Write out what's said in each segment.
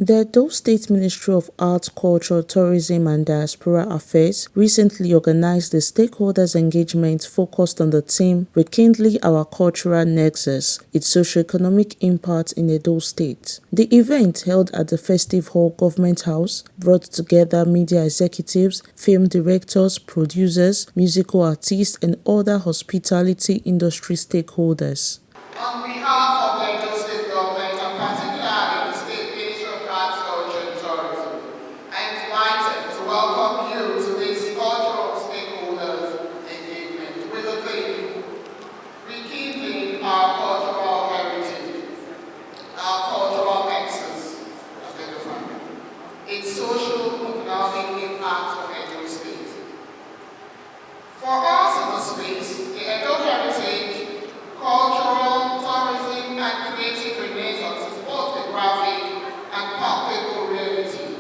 The Edo State Ministry of Arts, Culture, Tourism and Diaspora Affairs recently organized a stakeholders engagement focused on the theme Rekindling Our Cultural Nexus, its socio-economic impact in Edo State. The event, held at the Festive Hall Government House, brought together media executives, film directors, producers, musical artists and other hospitality industry stakeholders. On behalf of the Edo State Government, and particularly the State Ministry of Arts, Culture and Tourism, I am delighted to welcome you to this cultural stakeholders engagement with the theme, Rekindling Our Cultural Heritage, Our Cultural Nexus, its social economic impact on Edo State. For us in the space, the Edo Heritage, cultural, tourism, and creative renaissance is both a graphic and palpable reality,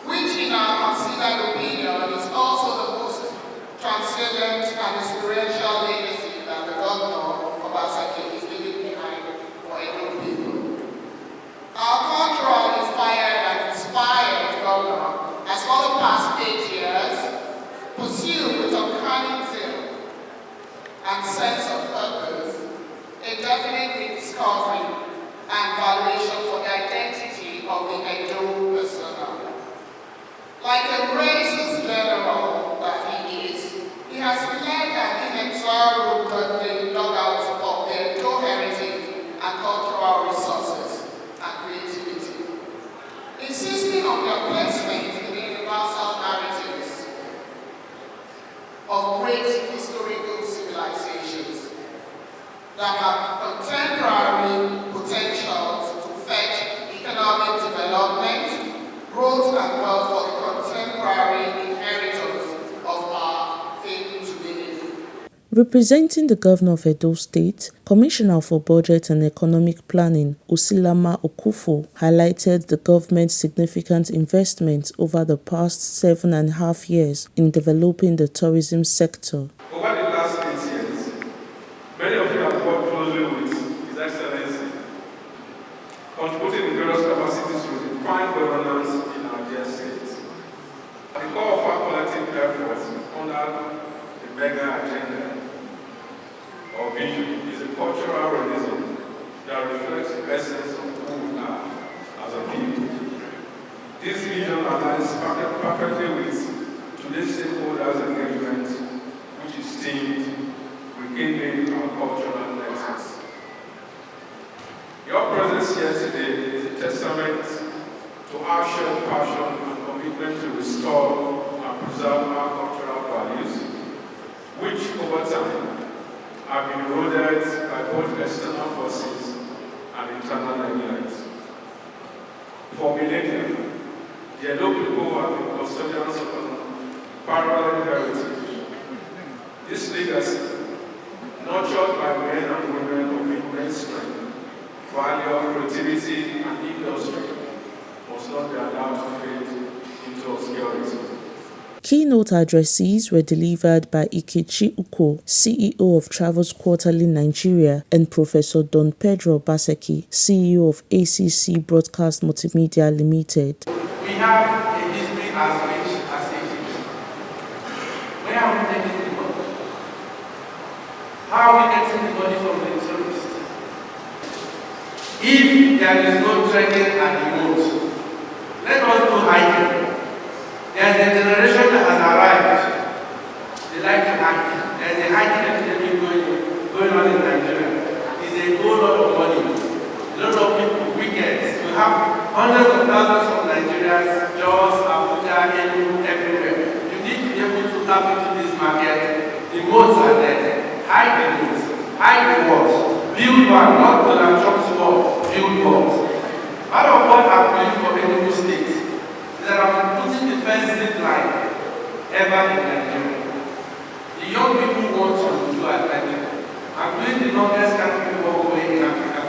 which in our considered opinion is also the most transcendent and experiential legacy that the governor of Obaseki is leaving behind for Edo people. Our cultural inspired and inspired governor has for the past 8 years pursued with uncanny zeal and sense of purpose, a definite rediscovery and valuation for the identity of the Edo persona. Like a racist general that he is, he has led an inexorably dugout of the Edo heritage and cultural resources and creativity, insisting on their placement in the universal narratives of great historical civilizations that have contemporary potentials to fetch economic development, growth and wealth for the contemporary inheritors of our faith today. Representing the Governor of Edo State, Commissioner for Budget and Economic Planning, Usilama Okufo, highlighted the government's significant investment over the past 7.5 years in developing the tourism sector. Over the last 8 years, many of you have worked closely with His Excellency, contributing in various capacities to refine governance in our dear state. At the core of our collective efforts under the mega agenda or vision is a cultural realism that reflects the essence of who we are as a people. This vision aligns perfectly with today's stakeholders engagement, which is themed Rekindling Our Cultural Nexus. Your presence here today is a testament to our shared passion and commitment to restore and preserve our cultural values, which over time have been eroded by both external forces and internal neglect. For millennia, the Edo people have been custodians of parallel heritage. This legacy, nurtured by men and women of immense strength, value, creativity, and industry, must not be allowed to fade into obscurity. Keynote addresses were delivered by Ikechi Uko, CEO of Travels Quarterly Nigeria, and Professor Don Pedro Obaseki, CEO of ACC Broadcast Multimedia Limited. We have a history as rich as Egypt. Where are we taking the money? How are we getting the money from the tourists? If there is no trekking at the moat, let us do hiking. There's a generation that has arrived. They like to hike. There's a hiking epidemic going on in Nigeria. It's a whole lot of money. A lot of people, weekends. We have hundreds of thousands of Nigerians, Jos, Abuja, Enugu, everywhere. You need to be able to tap into this market. The moats are there. Hike the moats. Hike the walls. Build one, not Donald Trump's wall. Build walls. Part of what I'm doing for Enugu State is that I'm putting the fence zip line ever in Nigeria. The young people want to do adventure. I'm doing the longest country walkway in Africa,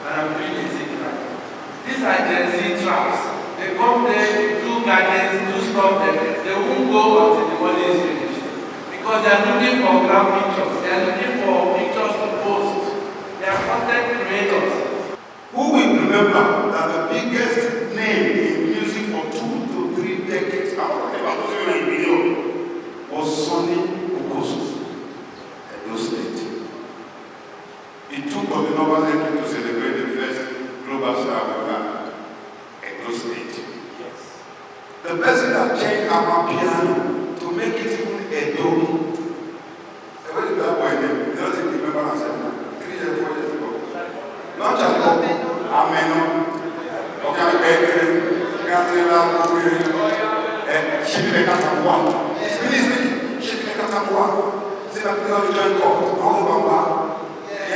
and I'm doing a zip line. These are Gen Z traps. They come there, do gardens, do stuff there. They won't go until the money is finished. Because they are looking for ground pictures. They are looking for pictures to post. They are content creators. Who will remember that the biggest The person that changed our piano to make it even Edo. What is that boy name? You don't remember myself. 3 years, 4 years ago. Not just Ameno. Okay, I'm begging. Gabriela, Shibine It's really speaking. Shibine Katamwa. See that people join court. All Bamba.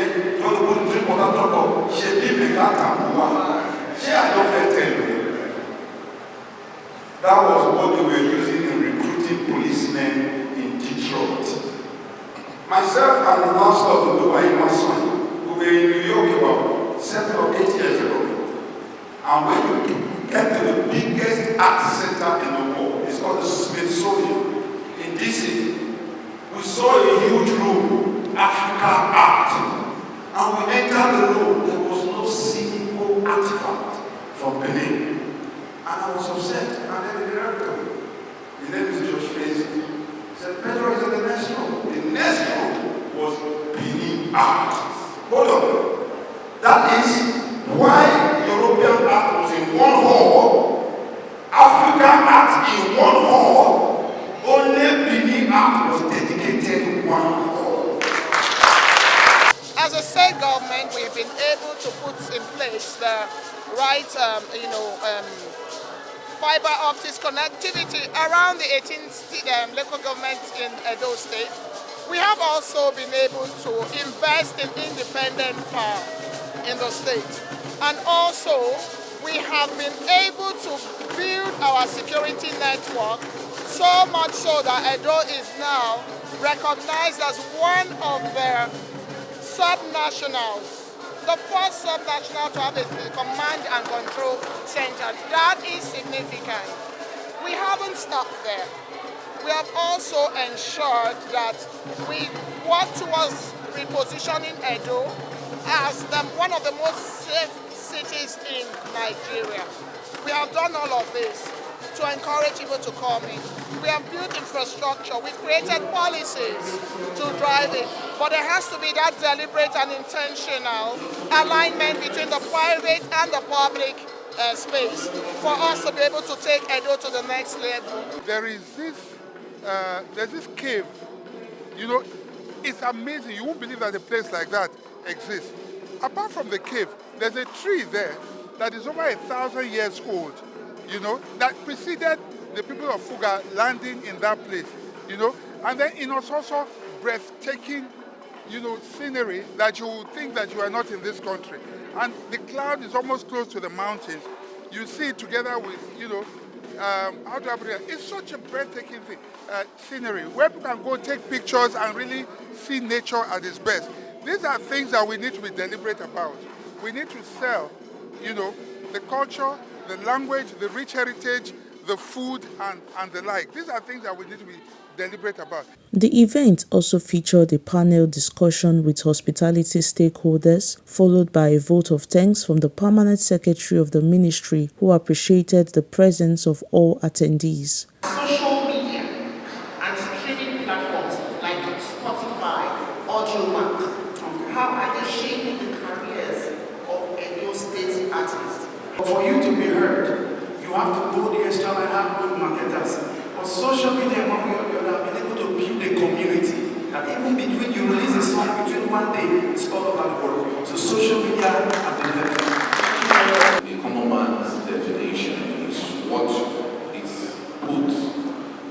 You want to put the drink water top. Shibine Katamwa. She I don't tell you. That was what they were using in recruiting policemen in Detroit. Myself and the last of the Dubai, my son, we were in New York about 7 or 8 years ago. And when you get to the biggest art center in the world, it's called the Smithsonian in DC, we saw a huge room, Africa art. And we entered the room, there was no single artifact from Benin. And I was upset. And then the director, his name is George Facey, said, Pedro is in the next room. The next room was Benin art. Hold on. That is why European art was in one hall, African art in one hall, only Benin art was dedicated to one hall. As a state government, we have been able to put in place the right, fiber optics connectivity around the 18 local governments in Edo State. We have also been able to invest in independent power in the state. And also, we have been able to build our security network so much so that Edo is now recognized as one of the subnationals, the first subnational to have a command and control center. That is significant. We haven't stopped there. We have also ensured that we work towards repositioning Edo as one of the most safe cities in Nigeria. We have done all of this to encourage people to come in. We have built infrastructure, we've created policies to drive it, but there has to be that deliberate and intentional alignment between the private and the public space for us to be able to take Edo to the next level. There's this cave, it's amazing. You won't believe that a place like that exists. Apart from the cave, there's a tree there that is over 1,000 years old, that preceded the people of Fuga landing in that place, and then it was also breathtaking, scenery that you would think that you are not in this country. And the cloud is almost close to the mountains. You see it together with, how do I put it? It's such a breathtaking thing, scenery where people can go take pictures and really see nature at its best. These are things that we need to be deliberate about. We need to sell, the culture, the language, the rich heritage, the food, and the like. These are things that we need to be deliberate about. The event also featured a panel discussion with hospitality stakeholders, followed by a vote of thanks from the Permanent Secretary of the Ministry, who appreciated the presence of all attendees. Social media and streaming platforms like Spotify, AudioMack, how are they shaping the careers of Edo State artists? For you to be heard, you have to go the extra mile, have good marketers. But social media, among the other, have been able to build a community that even between you release a song between one day, it's all over the world. So social media has been helpful. The common man's definition is what is put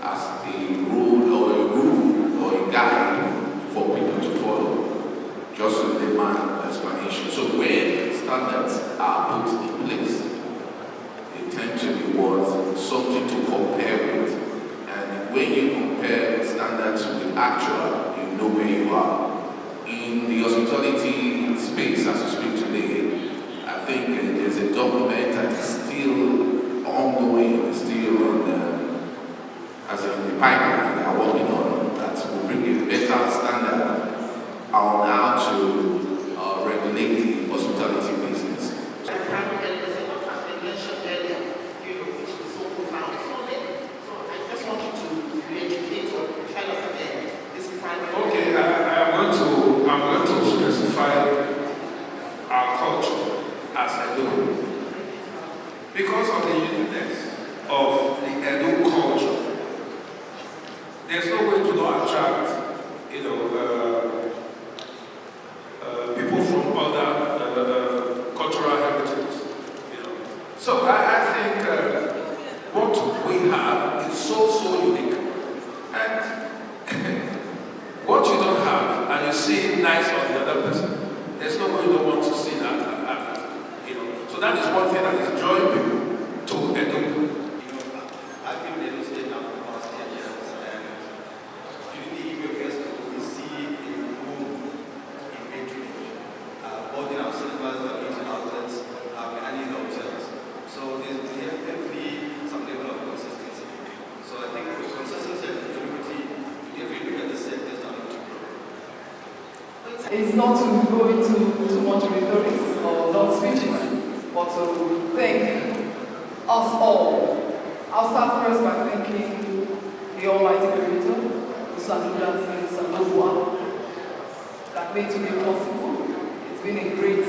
as a rule or a guide for people to follow, just in the man's explanation. So when standards are put in place, they tend to be worth something to compare with. And when you compare standards with actual, you know where you are. In the hospitality space, as we speak today, I think there's a document that is still ongoing, still on as in the pipeline they are working on, that will bring a better standard on how to regulate the hospitality business. I'm going to specify our culture as I do. Because of the uniqueness of the Edo culture. There's no way to not attract, people from other cultural heritage. So I think what we have is so unique. And what you don't have, and you see nice on the other person, there's no way you don't want to see that and have it. So that is one thing that is drawing people to Edo. I've been in Edo State now for the past 10 years, and during the Igbo Festival, we see a boom in patronage. Both in our cinemas, our retail outlets, and in hotels. So there's definitely some level of consistency. So I think with consistency and continuity, we definitely get the sector starting to grow. It's not to go into too much rhetorics or long speeches, but to thank us all. I'll start first by thanking the Almighty Creator, Usanudas and Sandowa, that made today possible. It's been a great,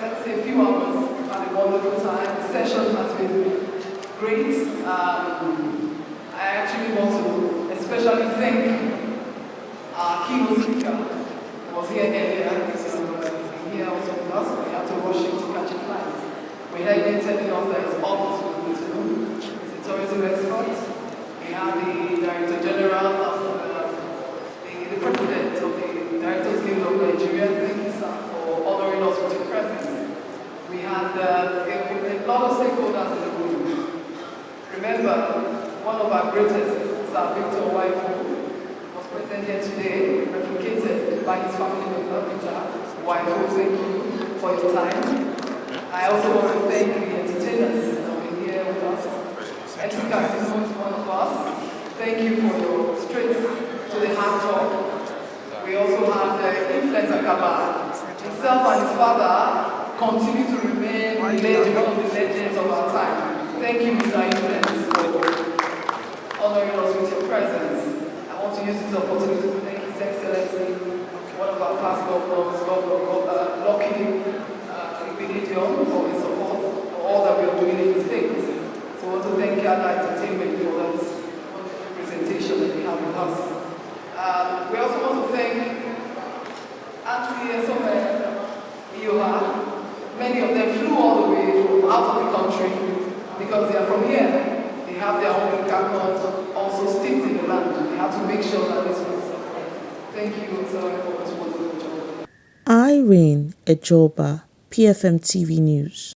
let's say, few hours. We've had a wonderful time. The session has been great. I actually want to especially thank our keynote speaker, who was here earlier. He's here also with us. We had to rush him to catch a flight. We had been telling us that he's off to he's a tourism expert. We have the Director General of the President of the Directors Guild of Nigeria. Thank you, sir, for honoring us with your presence. We had a lot of stakeholders in the room. Remember, one of our greatest, Sir Victor Waifu, was present here today, replicated by his family member, Peter Waifu. Thank you for your time. I also want to thank the entertainers that have been here with us. MC Casino is one of us. Thank you for your straight to the heart talk. We also have the influencer Kaba. Himself and his father continue to remain one of the legends of our time. Thank you, Mr. Influence, for honoring us with your presence. I want to use this opportunity to thank His Excellency, one of our past governors, Governor Lucky Benedion, for his support for all that we are doing in the state. So I want to thank Yada Entertainment for that wonderful presentation that they have with us. We also want to thank Auntie Esome Ioha. Many of them flew all the way from out of the country because they are from here. They have their own carcons also steeped in the land. They have to make sure that this was Thank you, sir, for this wonderful job. Irene Ejoba, PFM TV News.